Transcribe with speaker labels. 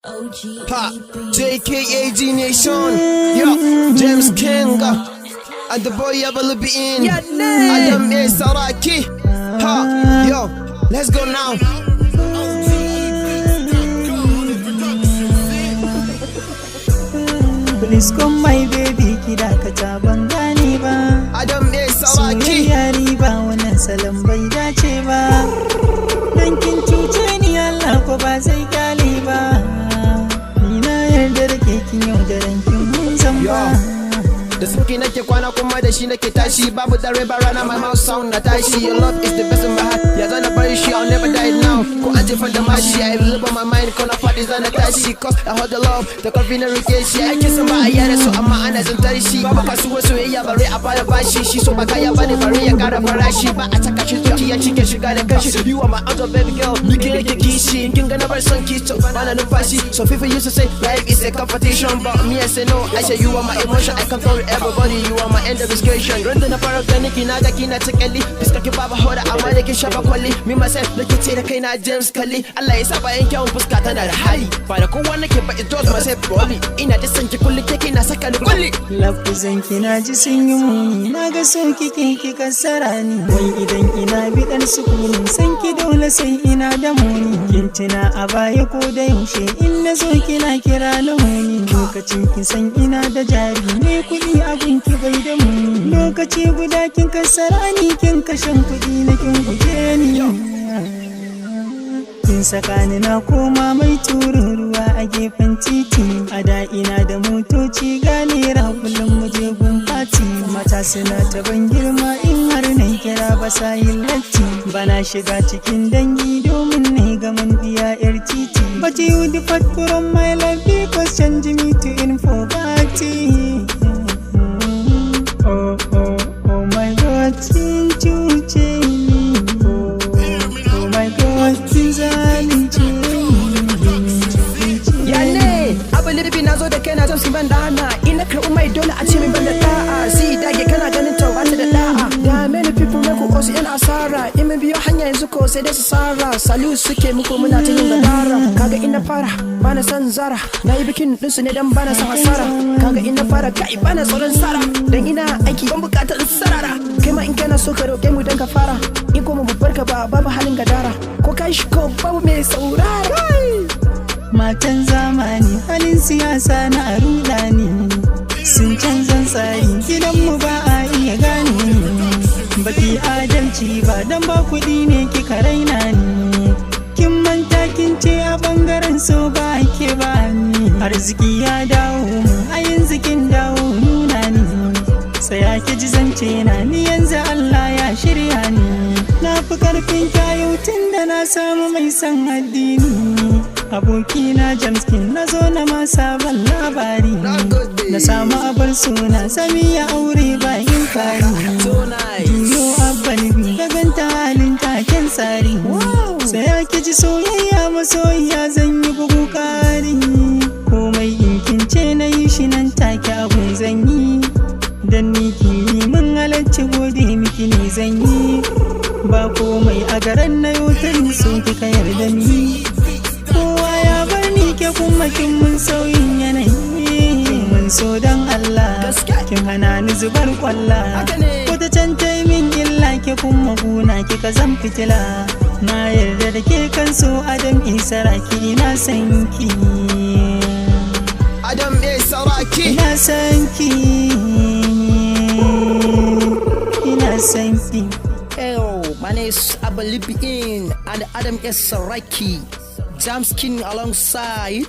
Speaker 1: Ha, JKAG Nation, yo, James King, and the boy Abel in, Adam A. Saraki, ha, yo, let's go now.
Speaker 2: Please come my baby, kida ka ta ban gane ba.
Speaker 1: Adam A. Saraki,
Speaker 2: soyayya riba wannan salon bai dace ba. Dan kin cuce ni Allah ko ba zai kyale ba. Ni na yarda da ke kin yau da rankin mun san ba.
Speaker 1: Da suki nake kwana kuma da shi nake tashi. Babu dare ba rana, my mouth sound na tashi. Your love is the best in my heart, ya zana bari shi, I'll never die now. Ko an jefan da mashi, I live on my mind, kona faɗi zana tashi. Cause I hold the love, the coffee na rike shi. I kiss ba a yare so amma ana zantar shi. Babu kasuwar soyayya bare a bada bashi. Shi so ba kaya bane bare ya kara farashi. Ba a taka shi zuciya cike shiga da kashi. You are my other baby girl, nike nake kishi. In kin ga na bar son ki to bana numfashi. So people used to say life is a competition, but me I say no. I say you are my emotion, I control everybody, you are my end of discretion. Run na fara gani kina ga kina ta kalli. Fiska ki baba hoda amma da ki shafa kwalli. Me myself da ke ce da kaina James Kalli. Allah ya saba yan kyawun fuska tana da hali. Ba da kowa nake ba it does myself probably. Ina da san ki kulli ke kina saka ni kulli.
Speaker 2: Lafuzan kina ji sun yi muni, na ga so kike ki kasara ni. Wai idan ina bidan sukuni, san ki dole sai ina da muni. Kin tuna a baya ko da yaushe in na zo kina kira lamuni. Lokacin kin san ina da jari ne kuɗi abin ki bai da muni. Lokaci guda kin kasara ni, kin kashen kuɗi na kin guje ni. Kin saka ni na koma mai turin ruwa a gefen titi. A da ina da motoci ganera kullum muje gun fati. Mata suna ta ban girma in har na kira ba sa yin latti. Bana shiga cikin dangi domin na gaman biya yar titi. But you depart from my life because change me to info party. Oh my God, kin cuce ni. Oh my God, kin zalunce ni.
Speaker 1: Ya ne, abu libi na zo da kai na zan si ban da hana. Ina karɓi mai dole a ce min ban da da'a. Si dage kana ganin ta ba ta da da'a. Da many people ne ko wasu yan asara. In mun biyo hanya yanzu ko sai dai su sara. Salu suke muku muna ta yin gadara. Kaga ina fara bana san zara. Na yi bikin ɗinsu ne dan bana san hasara. Kaga ina fara kai bana tsoron sara. Dan ina aiki ban bukatar sarara. Kai ma in kana so ka roƙe mu dan ka fara. In kuma mu barka ba babu halin gadara. Ko kai shi ko babu mai saurara.
Speaker 2: Matan zamani halin siyasa na rudani. Sun canzan tsari gidanmu ba a iya gane ni. Baki adalci ba dan ba kuɗi ne kika raina ni. Kin manta kin ce a bangaren so ba ke ba ni. Arziki ya dawo mu a yanzu kin dawo nuna ni. Tsaya ki ji zance na ni yanzu Allah ya shirya ni. Na fi karfin kyayu tun da na samu mai san addini. Abokina James King na zo na ma sabon labari. Na samu abar suna sami ya aure bayan fari. Juyo abban ka ganta halin taken tsari. Sai ya ji soyayya masoyiya zan yi bugu kari. Komai in kince na yi shi nan take abun zan yi. Dan ni kini mun halarci gode miki ne zan yi. Ba komai a garan na yotarin so kika yarda ni. Kowa ya bar ni ke kuma kin mun sauyin yanayi. Kin mun so dan Allah, kin hana ni zubar kwalla. Wata can ta min illa ke kuma guna kika zan fitila. Na yarda da ke kan so Adam A. Saraki ina san ki.
Speaker 1: Adam A. Saraki,
Speaker 2: ina san ki. Ina san ki.
Speaker 1: Hello, my name is Abel in and Adam A. Saraki. James King alongside